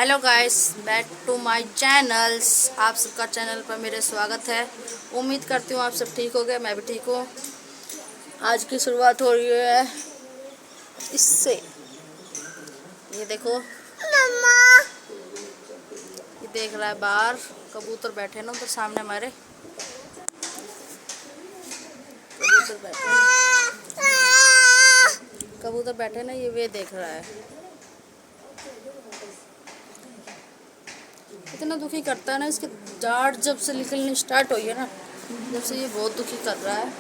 Hello guys, back to my channels. आप सबका channel पर मेरे स्वागत है। उम्मीद करती हूँ आप सब ठीक हो गए, मैं भी ठीक हूँ। आज की शुरुआत हो रही है इससे। ये देखो मम्मा, ये देख रहा है बाहर कबूतर बैठे ना उधर सामने हमारे। कबूतर बैठे ना, ये वे देख रहा है। इतना दुखी करता है ना, इसके जाड़ जब से निकलनी स्टार्ट हुई है ना, जब से ये बहुत दुखी कर रहा है।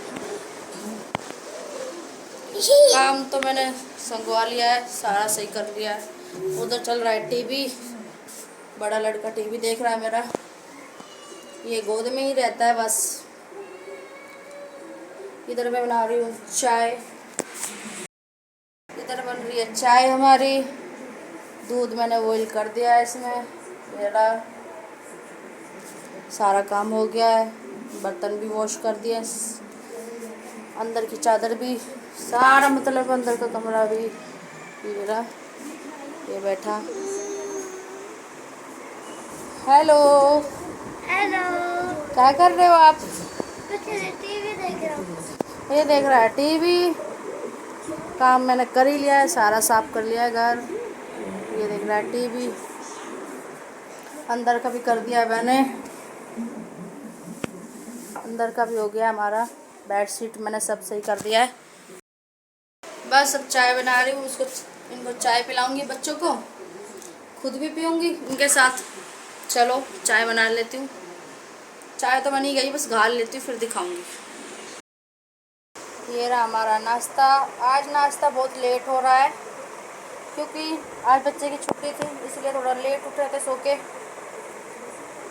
काम तो मैंने संगवा लिया है, सारा सही कर लिया है। उधर चल रहा है टीवी, बड़ा लड़का टीवी देख रहा है मेरा। ये गोद में ही रहता है बस। इधर मैं बना रही हूँ चाय। इधर बन रही है चाय हमारी। दूध मैंने बॉईल कर दिया है इसमें। मेरा सारा काम हो गया है, बर्तन भी वॉश कर दिए, अंदर की चादर भी सारा, मतलब अंदर का कमरा भी। मेरा ये बैठा। हेलो हेलो, क्या कर रहे हो आप? कुछ नहीं, टीवी देख रहा हूँ। ये देख रहा है टीवी। काम मैंने कर ही लिया है, सारा साफ कर लिया है घर। ये देख रहा है टीवी। अंदर का भी कर दिया है मैंने, अंदर का भी हो गया हमारा। बेडशीट मैंने सब सही कर दिया है। बस अब चाय बना रही हूँ, उसको इनको चाय पिलाऊंगी, बच्चों को खुद भी पीऊँगी उनके साथ। चलो चाय बना लेती हूँ। चाय तो बनी गई, बस घाल लेती हूँ फिर दिखाऊंगी। ये रहा हमारा नाश्ता। आज नाश्ता बहुत लेट हो रहा है क्योंकि आज बच्चे की छुट्टी थी, इसलिए थोड़ा लेट उठ रहे थे सो के।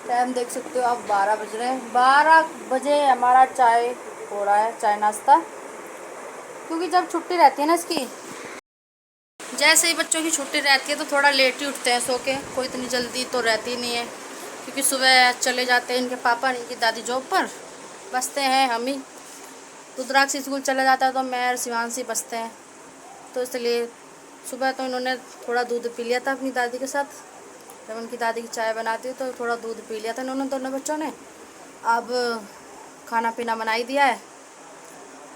टाइम देख सकते हो आप, 12 बज रहे हैं। 12 बजे हमारा चाय हो रहा है, चाय नाश्ता। क्योंकि जब छुट्टी रहती है ना इसकी, जैसे ही बच्चों की छुट्टी रहती है तो थोड़ा लेट ही उठते हैं सो के। कोई इतनी जल्दी तो रहती नहीं है क्योंकि सुबह चले जाते हैं इनके पापा, इनकी दादी जॉब पर। बसते हैं हम ही। रुद्राक्ष स्कूल चला जाता है तो मैं और शिवांशी बसते हैं, तो इसलिए सुबह तो इन्होंने थोड़ा दूध पी लिया था अपनी दादी के साथ। जब उनकी दादी की चाय बनाती है तो थोड़ा दूध पी लिया था इन्होंने, दोनों बच्चों ने। अब खाना पीना बना ही दिया है।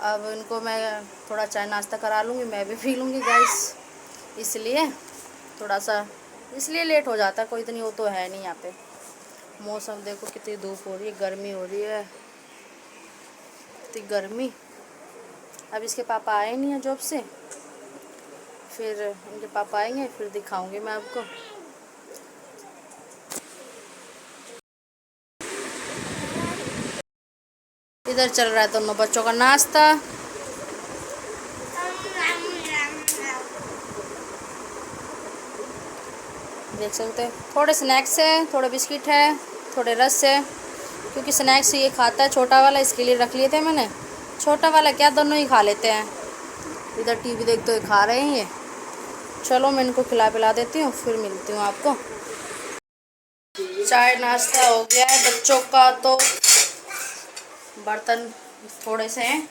अब इनको मैं थोड़ा चाय नाश्ता करा लूँगी, मैं भी पी लूँगी गाइस। इसलिए थोड़ा सा इसलिए लेट हो जाता है। कोई इतनी वो तो है नहीं यहाँ पे। मौसम देखो कितनी धूप हो रही है, गर्मी हो रही है, इतनी गर्मी। अब इसके पापा आए नहीं हैं जॉब से, फिर उनके पापा आएंगे फिर दिखाऊंगी मैं आपको। इधर चल रहा है दोनों बच्चों का नाश्ता। देख सकते हैं, थोड़े स्नैक्स है, थोड़े बिस्किट है, थोड़े रस है। क्योंकि स्नैक्स ये खाता है छोटा वाला, इसके लिए रख लिए थे मैंने। छोटा वाला क्या, दोनों ही खा लेते हैं। इधर टीवी देखते हुए खा रहे हैं ये। चलो मैं इनको खिला पिला देती हूँ, फिर मिलती हूँ आपको। चाय नाश्ता हो गया है बच्चों का, तो बर्तन थोड़े से हैं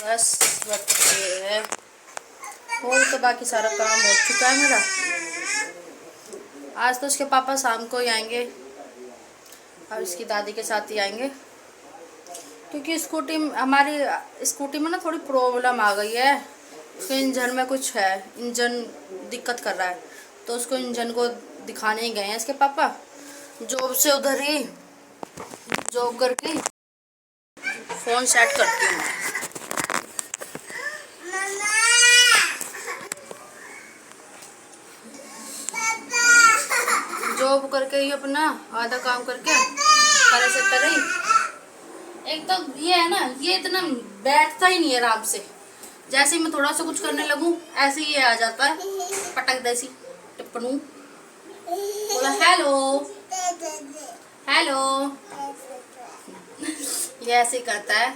बस, बच्चे है और तो बाकी सारा काम हो चुका है मेरा। आज तो उसके पापा शाम को ही आएंगे और इसकी दादी के साथ ही आएंगे, क्योंकि हमारी स्कूटी में ना थोड़ी प्रॉब्लम आ गई है। उसके इंजन में कुछ है, इंजन दिक्कत कर रहा है, तो उसको इंजन को दिखाने ही गए हैं इसके पापा जॉब से। उधर ही जॉब करके फ़ोन सेट करती हूँ मैं। जॉब करके ही अपना आधा काम करके करे से करे ही। एक तो ये है ना, ये इतना बैठता ही नहीं है आराम से। जैसे ही मैं थोड़ा सा कुछ करने लगूं, ऐसे ही ये आ जाता है पटक देसी टिप्पणू। बोला हेलो हेलो, ये ऐसे ही करता है।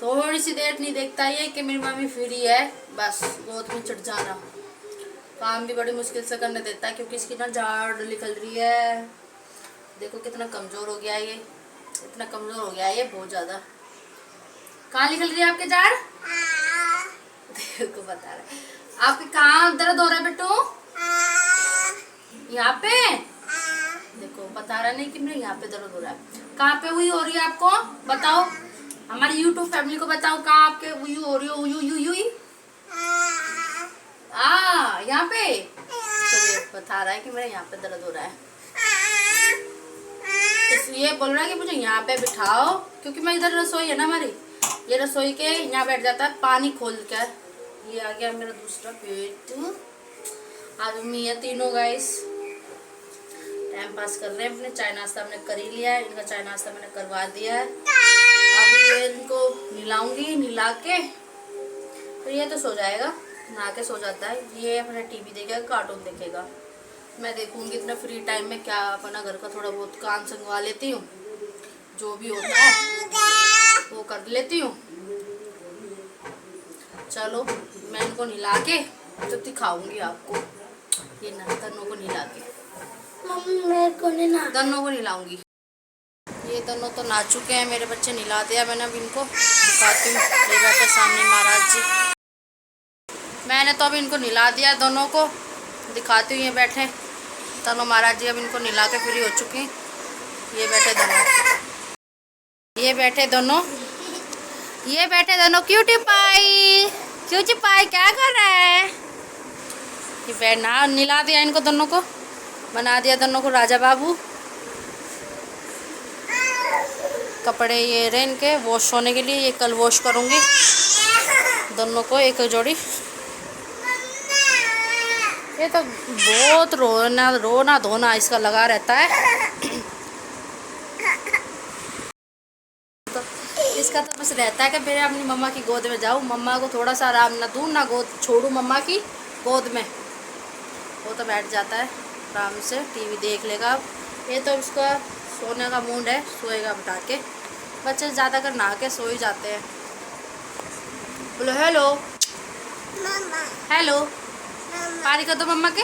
थोड़ी सी देर नहीं देखता ये कि मेरी मम्मी फ्री है, बस गोद में चढ़ जाना। काम भी बड़ी मुश्किल से करने देता है क्योंकि इसकी ना जाड़ निकल रही है। देखो कितना कमज़ोर हो गया है ये, इतना कमज़ोर हो गया है ये बहुत ज़्यादा। कहाँ निकल रही है आपके जाड़? देखो बता रहे आपके कहाँ दर्द हो रहा है बेटू? यहाँ पे देखो, बता रहा नहीं कि मेरे यहाँ पे दर्द हो रहा है। कहाँ पे हुई हो रही है आपको बताओ, हमारी YouTube फैमिली को बताओ, कहाँ आपके हुई हो रही हो? हुई यहाँ पे चलिए, बता रहा है कि मेरे यहाँ पे दर्द हो रहा है। इसलिए बोल रहा है कि मुझे यहाँ पे बिठाओ, क्योंकि मैं इधर रसोई है ना हमारी, ये रसोई के यहाँ बैठ जाता है पानी खोल कर। ये आ गया मेरा दूसरा पेट। आज मम्मी है तीनों गाइस टाइम पास कर रहे हैं अपने। चाय नाश्ता हमने कर ही लिया है, इनका चाय नाश्ता मैंने करवा दिया है। अब ये इनको नहलाऊंगी, नहला के फिर ये तो सो जाएगा, नहा के सो जाता है। ये अपना टीवी देखेगा, कार्टून देखेगा। मैं देखूंगी इतना फ्री टाइम में क्या अपना घर का थोड़ा बहुत काम संगवा लेती हूँ, जो भी होता है वो कर लेती हूँ। चलो मैं इनको नहला के तो दिखाऊंगी आपको, ये ना दोनों को नहला के, मम्मी मेरे को नहीं ना। दोनों को नहलाऊंगी। ये दोनों तो नहा चुके हैं मेरे बच्चे, नहला दिया मैंने। अब इनको दिखाती हूँ, ये बैठे सामने महाराज जी। मैंने तो अब इनको नहला दिया दोनों को, दिखाती हूँ। ये बैठे दोनों महाराज जी, अब इनको नहला के फ्री हो चुकी। ये बैठे दोनों, ये बैठे दोनों, ये बैठे दोनों। क्यूटी पाई, क्यूटी पाई क्या कर रहा है? ये बैठना, नहला दिया इनको दोनों को, बना दिया दोनों को राजा बाबू। कपड़े ये रहे इनके वॉश होने के लिए, ये कल वॉश करूँगी दोनों को, एक जोड़ी। ये तो बहुत रोना धोना इसका लगा रहता है। तो इसका तो बस रहता है कि मेरे अपनी मम्मा की गोद में जाऊँ, मम्मा को थोड़ा सा आराम ना दूँ, ना गोद छोड़ूँ मम्मा की गोद में। वो तो बैठ जाता है आराम से, टीवी देख लेगा। अब ये तो इसका सोने का मूड है, सोएगा बिठा के। बच्चे ज़्यादा कर नहा के सो ही जाते हैं। बोलो हेलो, हेलो, पारी कर दो मम्मा के,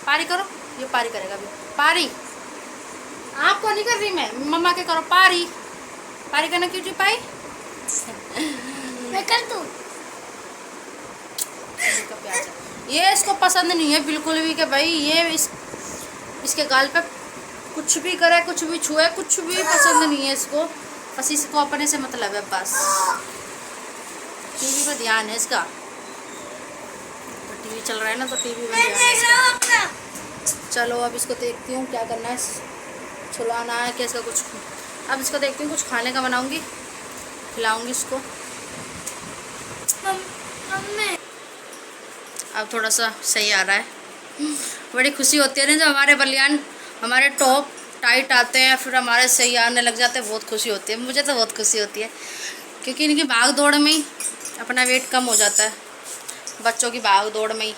पारी करो। ये पारी करेगा अभी, पारी। आपको नहीं कर रही मैं, मम्मा के करो पारी। पारी करना क्यों पाई? मैं कर दूँ? ये इसको पसंद नहीं है बिल्कुल भी कि भाई ये इसके गाल पे कुछ भी करे, कुछ भी छुए, कुछ भी पसंद नहीं है इसको। बस इसको अपने से मतलब है बस। टीवी पे ध्यान है इसका, टीवी चल रहा है ना, तो टीवी में ध्यान है इसका। चलो अब इसको देखती हूँ क्या करना है, छुलाना है क्या इसका कुछ। अब इसको देखती हूँ, कुछ खाने का बनाऊँगी, खिलाऊँगी इसको। मम्मी अब थोड़ा सा सही आ रहा है। बड़ी खुशी होती है ना जब हमारे बलियान, हमारे टॉप टाइट आते हैं, फिर हमारे सही आने लग जाते हैं। बहुत खुशी होती है, मुझे तो बहुत खुशी होती है, क्योंकि इनकी भाग दौड़ में ही अपना वेट कम हो जाता है। बच्चों की भाग दौड़ में ही,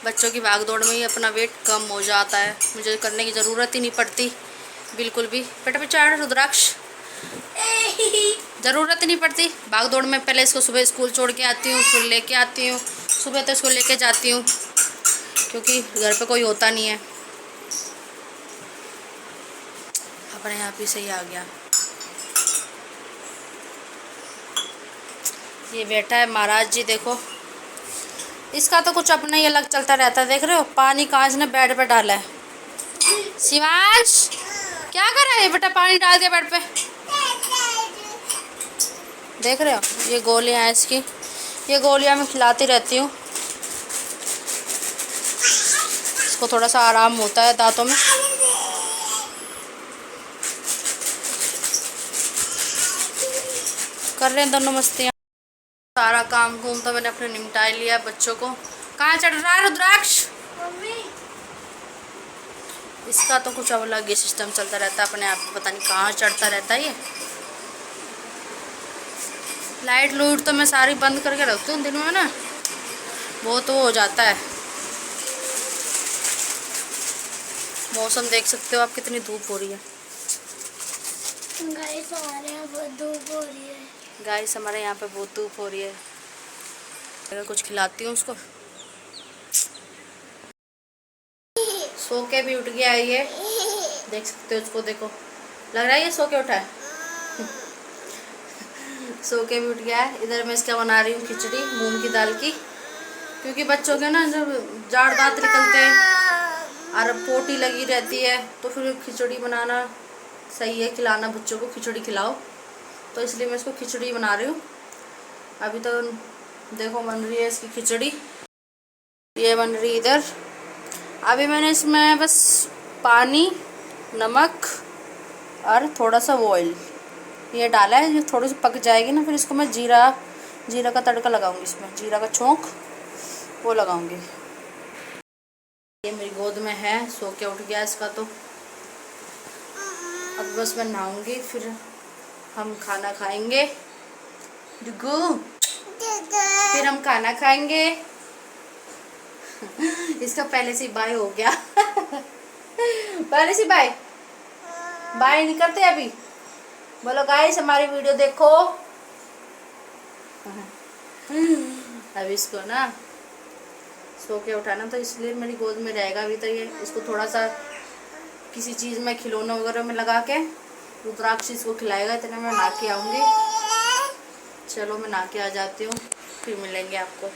बच्चों की भाग दौड़ में ही अपना वेट कम हो जाता है। मुझे करने की ज़रूरत ही नहीं पड़ती बिल्कुल भी। बेटा बेचारा रुद्राक्ष, ज़रूरत ही नहीं पड़ती भाग दौड़ में। पहले इसको सुबह स्कूल छोड़ के आती हूँ, फिर लेके आती हूँ। सुबह तो इसको लेके जाती हूँ क्योंकि घर पे कोई होता नहीं है। अपने आप ही सही आ गया। ये बैठा है महाराज जी, देखो इसका तो कुछ अपना ही अलग चलता रहता है। देख रहे हो पानी कांच ने बेड पे डाला है। शिवांश क्या कर रहा है बेटा, पानी डाल दिया बेड पे। देख रहे हो ये गोलियां हैं इसकी, ये गोलियां मैं खिलाती रहती हूँ। इसको थोड़ा सा आराम होता है दांतों में। कर रहे हैं दोनों मस्तियाँ। सारा काम घूम तो मैंने अपने निपटा लिया। बच्चों को कहाँ चढ़ रहा है रुद्राक्ष? मम्मी इसका तो कुछ अलग ही सिस्टम चलता रहता है अपने आप, पता नहीं कहाँ चढ़ता रहता है ये। लाइट लूट तो मैं सारी बंद करके रखती हूँ दिन में ना, बहुत वो हो जाता है। मौसम देख सकते हो आप, कितनी धूप हो रही है। गाइस हमारे यहाँ बहुत धूप हो रही है। गाइस हमारे यहाँ पे बहुत धूप हो रही है। अगर कुछ खिलाती हूँ उसको। सो के भी उठ गया है ये, देख सकते हो उसको, देखो लग रहा है ये सो के उठा है। सो के भी उठ गया है। इधर मैं इसका बना रही हूँ खिचड़ी मूंग की दाल की। क्योंकि बच्चों के ना जब जाड़ दांत निकलते हैं और पोटी लगी रहती है तो फिर खिचड़ी बनाना सही है, खिलाना बच्चों को, खिचड़ी खिलाओ। तो इसलिए मैं इसको खिचड़ी बना रही हूँ। अभी तो देखो बन रही है इसकी खिचड़ी, ये बन रही इधर। अभी मैंने इसमें बस पानी, नमक और थोड़ा सा ऑयल ये डाला है। ये थोड़ी सी पक जाएगी ना, फिर इसको मैं जीरा का तड़का लगाऊंगी, इसमें जीरा का छोंक वो लगाऊंगी। ये मेरी गोद में है, सो के उठ गया इसका। तो अब बस मैं नहाऊंगी, फिर हम खाना खाएंगे। डुगू, फिर हम खाना खाएंगे। इसका पहले से बाय हो गया। पहले से बाय नहीं करते अभी। बोलो गाइस हमारी वीडियो देखो। अब इसको ना सो के उठाना, तो इसलिए मेरी गोद में रहेगा अभी। तो ये इसको थोड़ा सा किसी चीज़ में, खिलौना वगैरह में लगा के रुद्राक्ष इसको खिलाएगा। इतने मैं नहा के आऊँगी। चलो मैं नहा के आ जाती हूँ, फिर मिलेंगे आपको।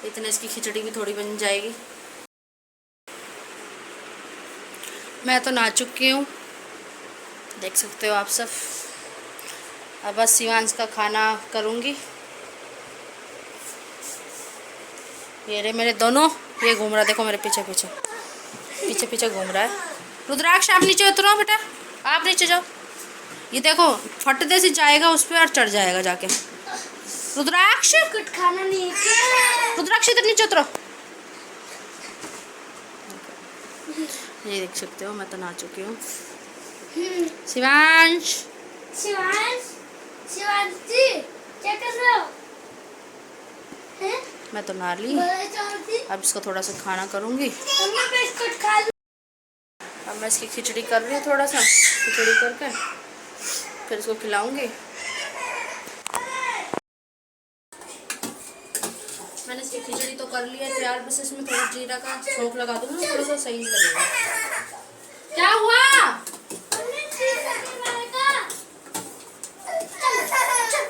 इतने इसकी खिचड़ी भी थोड़ी बन जाएगी। मैं तो नहा चुकी हूँ, देख सकते हो आप सब। अब बस शिवांश का खाना करूँगी। ये रे मेरे दोनों, ये घूम रहा, देखो मेरे पीछे पीछे घूम रहा है। रुद्राक्ष आप नीचे उतरो बेटा, आप नीचे जाओ। ये देखो फटदे से जाएगा उस पर और चढ़ जाएगा जाके। रुद्राक्ष कुछ खाना नहीं है। रुद्राक्ष इधर नीचे उतरो। ये देख सकते हो मैं तो नहा चुकी हूँ। शिवांश शिवांशी क्या कर रहे हो? हैं? मैं तो नहा ली। अब इसको थोड़ा सा खाना करूँगी। मम्मी बिस्कुट खा लो। अब मैं इसकी खिचड़ी कर रही हूँ, थोड़ा सा खिचड़ी करके फिर इसको खिलाऊंगी। मैंने इसकी खिचड़ी तो कर ली है तैयार, बस इसमें थोड़ा जीरा का छोंक लगा दूँगी, थोड़ा सा सही लगेगा। क्या हुआ?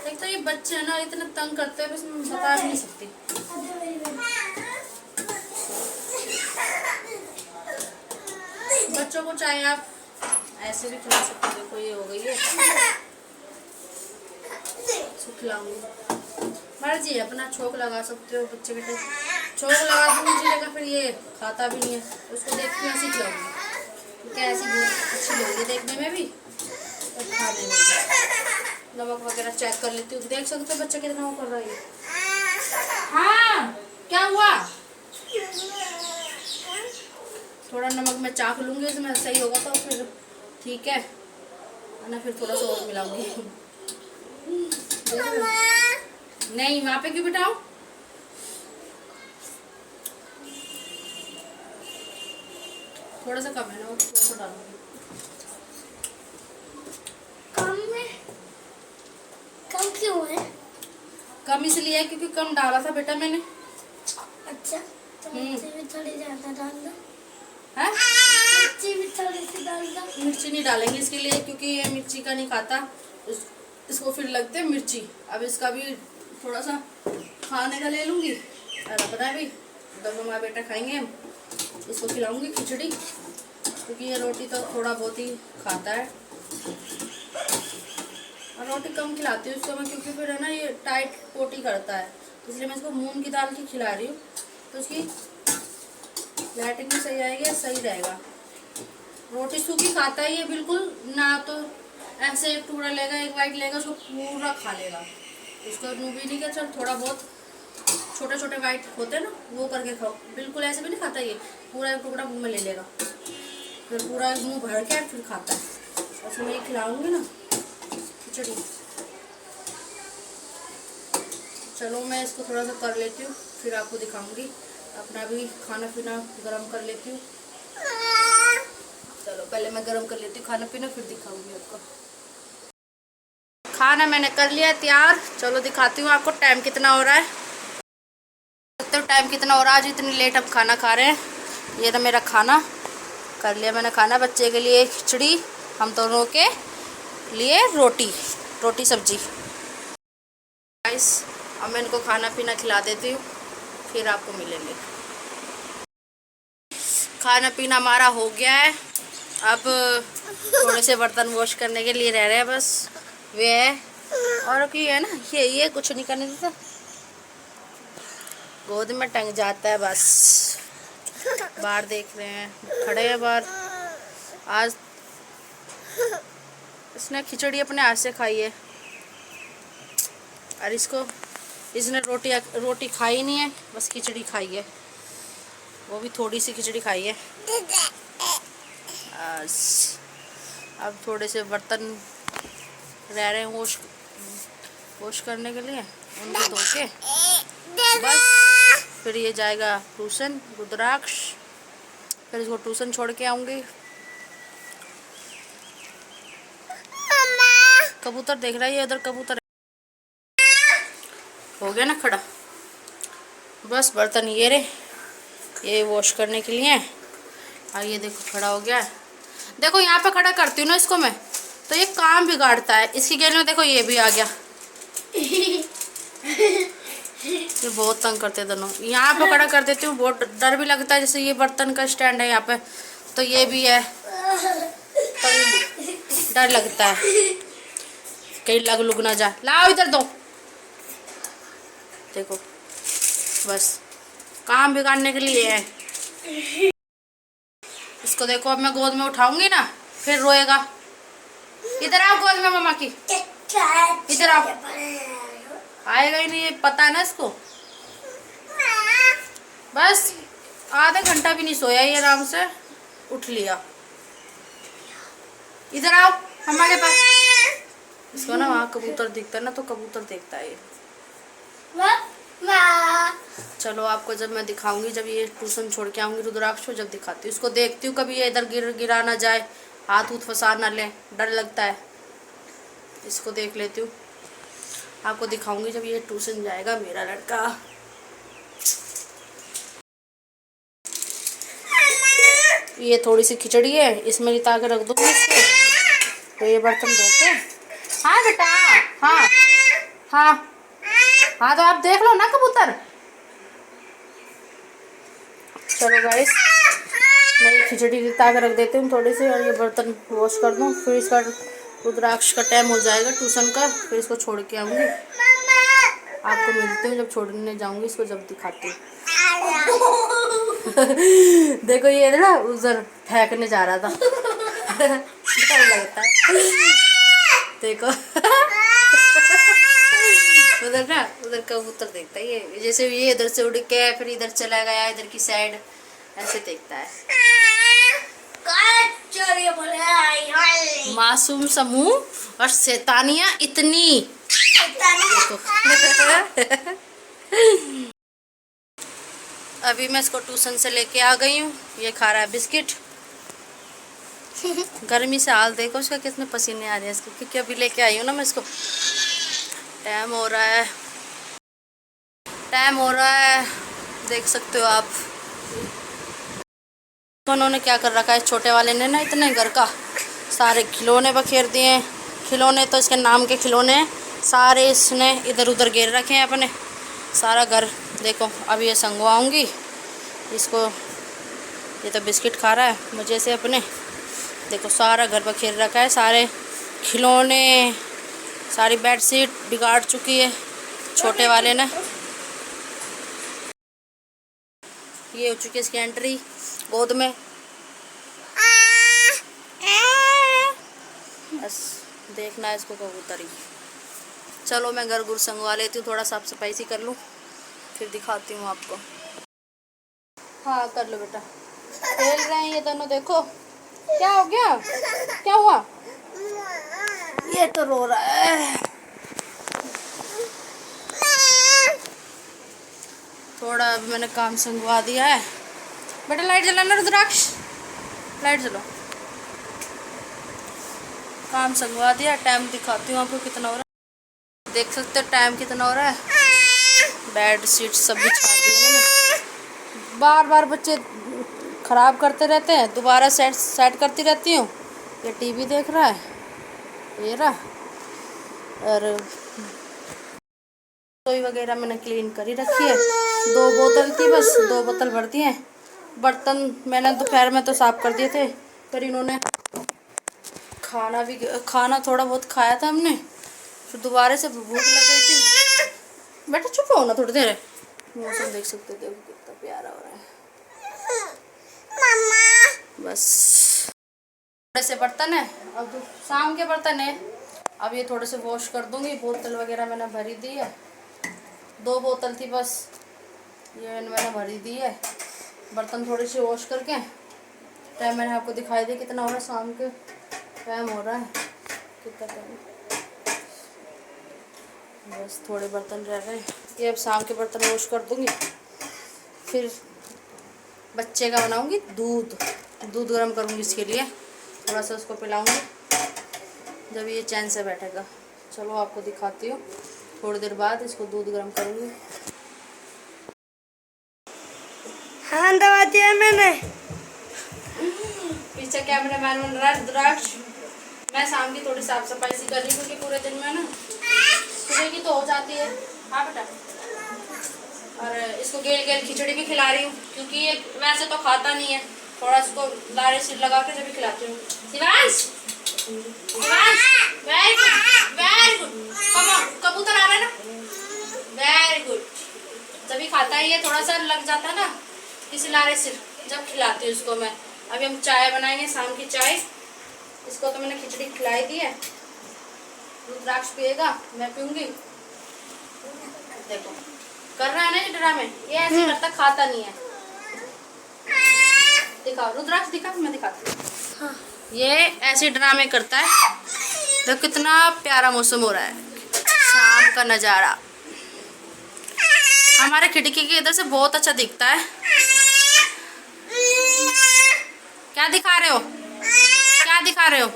एक तो ये बच्चे हैं ना इतना तंग करते हैं, बस मैं बता भी नहीं सकती। बच्चों को चाहे आप ऐसे भी खिला सकते हो। देखो ये हो गई है, खिलाऊंगी। मर्जी है, अपना छोंक लगा सकते हो। बच्चे बेटे छोंक लगा दूँगी जीरे का, फिर ये खाता भी नहीं है। उसको देख के ऐसे खिलाऊंगी, क्या ऐसी बहुत अच्छी लगी देखने में भी और खाने में भी। नमक वगैरह चेक कर लेती हूँ। देख सकते हो बच्चा कितना वो कर रहा है। हाँ क्या हुआ? थोड़ा नमक मैं चाख लूँगी, इसमें सही होगा तो फिर ठीक है ना, फिर थोड़ा सा और मिलाऊंगी। नहीं वहाँ पे क्यों बिठाऊं? थोड़ा सा कम है ना, थोड़ा सा डालूंगी। कम क्यों है? कम इसलिए क्योंकि कम डाला था बेटा मैंने। अच्छा तो मिर्ची भी थोड़ी ज्यादा डाल दो। है? मिर्ची भी थोड़ी सी डाल दो। मिर्ची नहीं डालेंगे इसके लिए, क्योंकि ये मिर्ची का नहीं खाता। इसको फिर लगते है मिर्ची। अब इसका भी थोड़ा सा खाने का ले लूँगी और अपना भी, दोनों माँ बेटा खाएंगे हम। इसको खिलाऊंगी खिचड़ी, क्योंकि ये रोटी तो थोड़ा बहुत ही खाता है और रोटी कम खिलाती हूँ उसको मैं, क्योंकि फिर है ना ये टाइट पोटी करता है। इसलिए मैं इसको मूंग की दाल की खिला रही हूँ, तो उसकी लैट्रिन भी सही आएगी, सही रहेगा। रोटी सूखी खाता है ये बिल्कुल ना, तो ऐसे एक टुकड़ा लेगा, एक वाइट लेगा, उसको पूरा खा लेगा। उसको नू भी नहीं, चल थोड़ा बहुत छोटे छोटे वाइट होते हैं ना वो करके खाओ। बिल्कुल ऐसे भी नहीं खाता ये, पूरा एक टुकड़ा मुँह में ले लेगा, फिर पूरा मुँह भर के फिर खाता है। ऐसे मैं खिलाऊंगी ना खिचड़ी। चलो मैं इसको थोड़ा सा कर लेती हूँ, फिर आपको दिखाऊंगी। अपना भी खाना पीना गरम कर लेती हूँ। चलो पहले मैं गरम कर लेती हूँ खाना पीना, फिर दिखाऊंगी आपको। खाना मैंने कर लिया तैयार, चलो दिखाती हूँ आपको टाइम कितना हो रहा है। तो टाइम कितना हो रहा है, आज इतनी लेट हम खाना खा रहे हैं। ये ना मेरा खाना कर लिया मैंने खाना। बच्चे के लिए खिचड़ी, हम दोनों के लिए रोटी सब्जी। गाइस अब मैं इनको खाना पीना खिला देती हूँ, फिर आपको मिलेंगे। खाना पीना हमारा हो गया है, अब थोड़े से बर्तन वॉश करने के लिए रह रहे हैं बस। वे है और की है ना, ये कुछ नहीं करने देता, गोद में टंग जाता है बस। बाहर देख रहे हैं, खड़े हैं बाहर। आज इसने खिचड़ी अपने हाथ से खाई है और इसने रोटी खाई नहीं है, बस खिचड़ी खाई है, वो भी थोड़ी सी खिचड़ी खाई है। अब थोड़े से बर्तन रह रहे हैं वॉश करने के लिए, उनको धो के बस फिर ये जाएगा ट्यूशन। रुद्राक्ष, फिर इसको ट्यूशन छोड़ के आऊँगी। कबूतर देख रहा है ये, उधर कबूतर हो गया ना खड़ा। बस बर्तन ये रहे, ये वॉश करने के लिए। और ये देखो खड़ा हो गया है। देखो यहाँ पे खड़ा करती हूँ ना इसको मैं, तो ये काम बिगाड़ता है। इसकी गैल में देखो ये भी आ गया। ये बहुत तंग करते दोनों। यहाँ पे खड़ा कर देती हूँ, बहुत डर भी लगता है। जैसे ये बर्तन का स्टैंड है यहाँ पे, तो ये भी है, तो डर लगता है कहीं लग लुग ना जा। लाओ इधर दो। देखो बस काम बिगाड़ने के लिए है। इसको देखो, अब मैं गोद में उठाऊंगी ना फिर रोएगा। इधर आओ गोद में मम्मा की, इधर आओ। आएगा ही नहीं, ये पता है ना इसको। बस आधा घंटा भी नहीं सोया ये, आराम से उठ लिया। इधर आओ हमारे पास। इसको ना वहाँ कबूतर दिखता है ना, तो कबूतर देखता है ये। चलो आपको जब मैं दिखाऊंगी, जब ये ट्यूशन छोड़ के आऊंगी रुद्राक्ष को, जब दिखाती हूँ इसको। देखती हूँ कभी ये इधर गिरा ना जाए, हाथ उथ फंसा ना ले, डर लगता है। इसको देख लेती हूँ, आपको दिखाऊंगी जब ये ट्यूशन जाएगा मेरा लड़का। ये थोड़ी सी खिचड़ी है, इसमें लिता के रख दूंगी इसको। तो ये बर्तन धो के, हाँ बेटा, हाँ हाँ हाँ, तो आप देख लो ना कबूतर। चलो गाइस, मैं ये खिचड़ी लिता के रख देती हूँ थोड़ी सी, और ये बर्तन वॉश कर दूँ। फिर इसका रुद्राक्ष का टाइम हो जाएगा ट्यूशन का, फिर इसको छोड़ के आऊँगी। आपको मिलती हूँ जब छोड़ने जाऊँगी इसको, जब दिखाती हूँ। देखो ये ना उधर फेंकने जा रहा था। डर लगता है देखो। उधर कबूतर देखता है ये, जैसे ये इधर से उड़ के फिर इधर चला गया, इधर की साइड ऐसे देखता है। मासूम समूह और शैतानियां इतनी। अभी मैं इसको ट्यूशन से लेके आ गई हूँ। ये खा रहा है बिस्किट। गर्मी से हाल देखो उसका, कितने पसीने आ रहे हैं इसको, क्योंकि अभी लेके आई हूँ ना मैं इसको। टाइम हो रहा है, देख सकते हो आप। उन्होंने क्या कर रखा है छोटे वाले ने ना, इतने घर का सारे खिलौने बखेर दिए हैं। खिलौने तो इसके नाम के खिलौने सारे इसने इधर उधर घेर रखे हैं अपने, सारा घर। देखो अभी ये संगवाऊंगी इसको। ये तो बिस्किट खा रहा है मुझे से अपने। देखो सारा घर बखेर रखा है, सारे खिलौने, सारी बेडशीट बिगाड़ चुकी है छोटे वाले ने। ये हो चुकी है इसकी एंट्री गोद में। बस देखना है इसको कबूतरी। चलो मैं घर गुर संगवा लेती हूँ, थोड़ा साफ सफाई सी कर लूँ, फिर दिखाती हूँ आपको। हाँ कर लो बेटा। खेल रहे हैं ये दोनों, देखो क्या हो गया, क्या हुआ। ये तो रो रहा है। थोड़ा अभी मैंने काम संगवा दिया है। बेटा लाइट जलाना रुद्राक्ष, लाइट जलो। काम संगवा दिया, टाइम दिखाती हूँ आपको कितना हो रहा है। देख सकते हो टाइम कितना हो रहा है। बेड शीट सब बिछा दी मैंने। बार बार बच्चे ख़राब करते रहते हैं, दोबारा सेट करती रहती हूँ। ये टीवी देख रहा है, ये रहा। और रसोई वगैरह मैंने क्लीन कर ही रखी है। 2 बोतल थी, बस 2 बोतल भर दिए। बर्तन मैंने दोपहर में तो साफ कर दिए थे, पर इन्होंने खाना थोड़ा बहुत खाया था हमने, फिर दोबारा से भूख लग गई थी। बेटा चुप हो ना थोड़ी देर। मौसम देख सकते हो, देखो कितना प्यारा हो रहा है। बस थोड़े से बर्तन है, अब शाम के बर्तन है, अब ये थोड़े से वॉश कर दूंगी। बोतल वगैरह मैंने भरी दी है, 2 बोतल थी बस, ये मैंने भरी दी है। बर्तन थोड़े से वॉश करके, टाइम मैंने आपको दिखाई दिया कितना हो रहा है, शाम के टाइम हो रहा है कितना टाइम। बस थोड़े बर्तन रह गए, ये अब शाम के बर्तन वॉश कर दूंगी। फिर बच्चे का बनाऊंगी दूध गर्म करूंगी, इसके लिए थोड़ा सा उसको पिलाऊंगी जब ये चैन से बैठेगा। चलो आपको दिखाती हूँ, थोड़ी देर बाद इसको दूध गर्म करूंगी। हाँ दवा दिया मैंने। पीछे कैमरा मैन बन रहा है रुद्राक्ष। मैं शाम की थोड़ी साफ सफाई सी कर रही हूँ, क्योंकि पूरे दिन में ना सुबह की तो हो जाती है। हाँ बेटा, और इसको गेल खिचड़ी भी खिला रही हूँ, क्योंकि ये वैसे तो खाता नहीं है, थोड़ा इसको लारे सिर लगा के जब भी खिलाती हूँ। शिवांश, वेरी गुड, कबूतर आ रहा है ना, वेरी गुड। जब खाता है ये थोड़ा सा लग जाता है ना किसी लारे सिर, जब खिलाती हूँ इसको मैं। अभी हम चाय बनाएंगे, शाम की चाय। इसको तो मैंने खिचड़ी खिलाई दी है, रुद्राक्ष पिएगा, मैं पीऊंगी। देखो कर रहा है ना ये ड्रामे, ये ऐसे करता, खाता नहीं है। दिखाओ रुद्राक्ष, दिखा, मैं दिखाती हूँ। हाँ। ये ऐसे ड्रामे करता है। देखो कितना प्यारा मौसम हो रहा है, शाम का नज़ारा हमारे खिड़की के इधर से बहुत अच्छा दिखता है। क्या दिखा रहे हो, क्या दिखा रहे हो?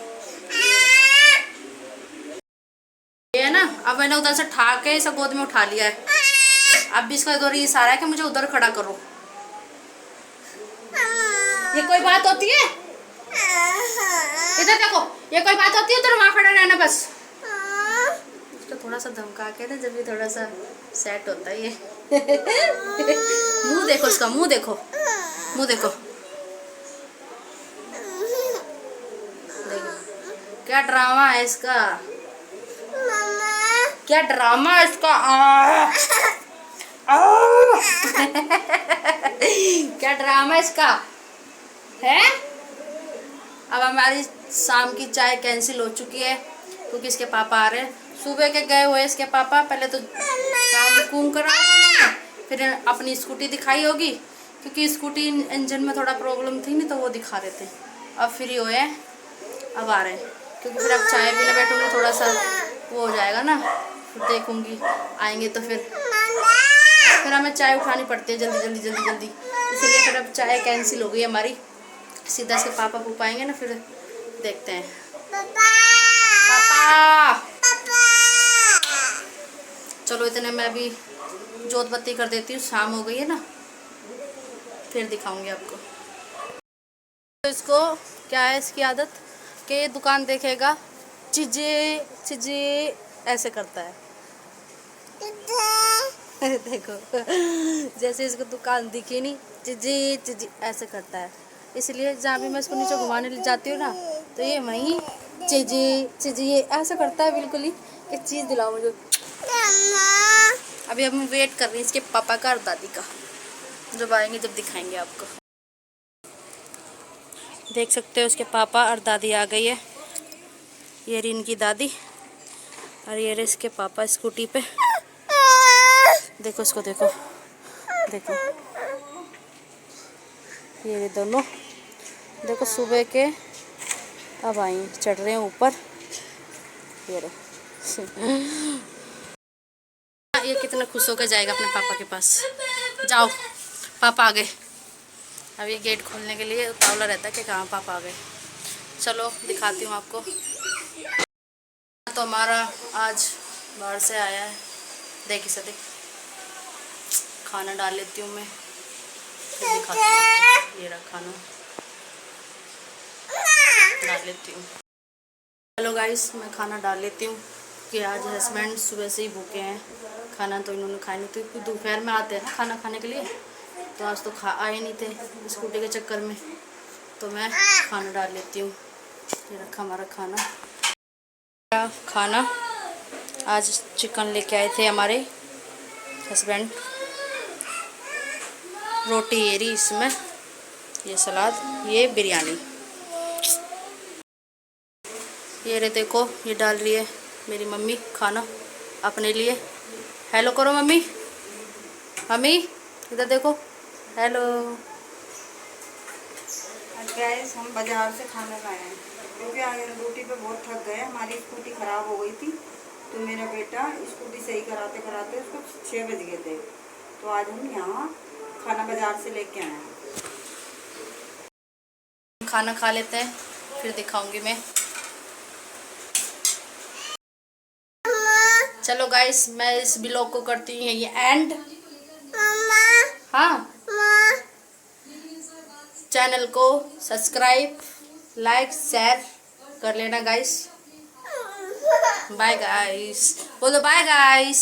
ये है ना, अब मैंने उधर से ठा के इसे गोद में उठा लिया है। अब भी इसका इधर इशारा है कि मुझे उधर खड़ा करो। ये कोई बात होती है? इधर देखो, ये कोई बात होती है? उधर वहां खड़ा रहना बस। इसको थोड़ा सा धमका के ना, जब ये थोड़ा सा सेट होता है ये। मुंह देखो इसका, मुंह देखो, मुंह देखो, देखो क्या ड्रामा है इसका, क्या ड्रामा है इसका। क्या ड्रामा इसका है। अब हमारी शाम की चाय कैंसिल हो चुकी है, क्योंकि इसके पापा आ रहे हैं। सुबह के गए हुए इसके पापा, पहले तो काम कुम करा, फिर अपनी स्कूटी दिखाई होगी, क्योंकि स्कूटी इंजन में थोड़ा प्रॉब्लम थी, नहीं तो वो दिखा रहे थे। अब फ्री हुए, अब आ रहे हैं, क्योंकि फिर अब चाय पीने बैठूंगी, थोड़ा सा वो हो जाएगा ना, फिर देखूंगी आएंगे तो फिर हमें चाय उठानी पड़ती है जल्दी, इसलिए फिर अब चाय कैंसिल हो गई हमारी। सीधा इसके पापा पुपा आएंगे ना, फिर देखते हैं। पापा चलो इतने मैं अभी जोत बत्ती कर देती हूँ, शाम हो गई है ना, फिर दिखाऊंगी आपको। तो इसको क्या है, इसकी आदत कि दुकान देखेगा, चीजें ऐसे करता है। देखो जैसे इसको दुकान दिखी नहीं, चीजी ऐसे करता है। इसलिए जहाँ भी मैं इसको नीचे घुमाने ले जाती हूँ ना, तो ये वहीं चीजी ऐसा करता है, बिल्कुल ही एक चीज़ दिलाओ मुझे। अभी हम वेट कर रहे हैं इसके पापा का और दादी का, जब आएंगे जब दिखाएंगे आपको। देख सकते हो उसके पापा और दादी आ गई है। ये रही इनकी दादी और ये रहे इसके पापा स्कूटी पे। देखो इसको, देखो देखो, ये रहे दोनों। देखो सुबह के अब आई, चढ़ रहे हैं ऊपर। ये रहे ये कितना खुश होकर जाएगा अपने पापा के पास। जाओ पापा आ गए। अब ये गेट खोलने के लिए उतावला रहता है कि कहाँ पापा आ गए। चलो दिखाती हूँ आपको। तो हमारा आज बाहर से आया है, देख इसे देख। खाना डाल लेती हूँ मैं, फिर दिखाती हूँ। ये रहा खाना डाल लेती हूँ। हेलो गाइस, मैं खाना डाल लेती हूँ कि आज हस्बैंड सुबह से ही भूखे हैं, खाना तो इन्होंने खाया नहीं, तो दोपहर में आते हैं ना खाना खाने के लिए, तो आज तो आए नहीं थे स्कूटी के चक्कर में, तो मैं खाना डाल लेती हूँ। ये रखा हमारा खाना। आज चिकन लेके आए थे हमारे हस्बैंड, रोटी ये रही इसमें, ये सलाद, ये बिरयानी। ये रे देखो, ये डाल रही है मेरी मम्मी खाना अपने लिए। हेलो करो मम्मी, मम्मी इधर देखो, हेलो। गाइस हम बाजार से खाना लाए हैं क्योंकि आज ड्यूटी पे बहुत थक गए। हमारी स्कूटी ख़राब हो गई थी, तो मेरा बेटा स्कूटी सही कराते कराते उसको 6 बज गए थे, तो आज हम यहाँ खाना बाजार से लेके आए हैं। खाना खा लेते हैं, फिर दिखाऊंगी मैं। चलो गाइस, मैं इस ब्लॉग को करती हूँ ये एंड। हाँ, चैनल को सब्सक्राइब, लाइक, शेयर कर लेना गाइस। बाय गाइस, बोलो बाय गाइस।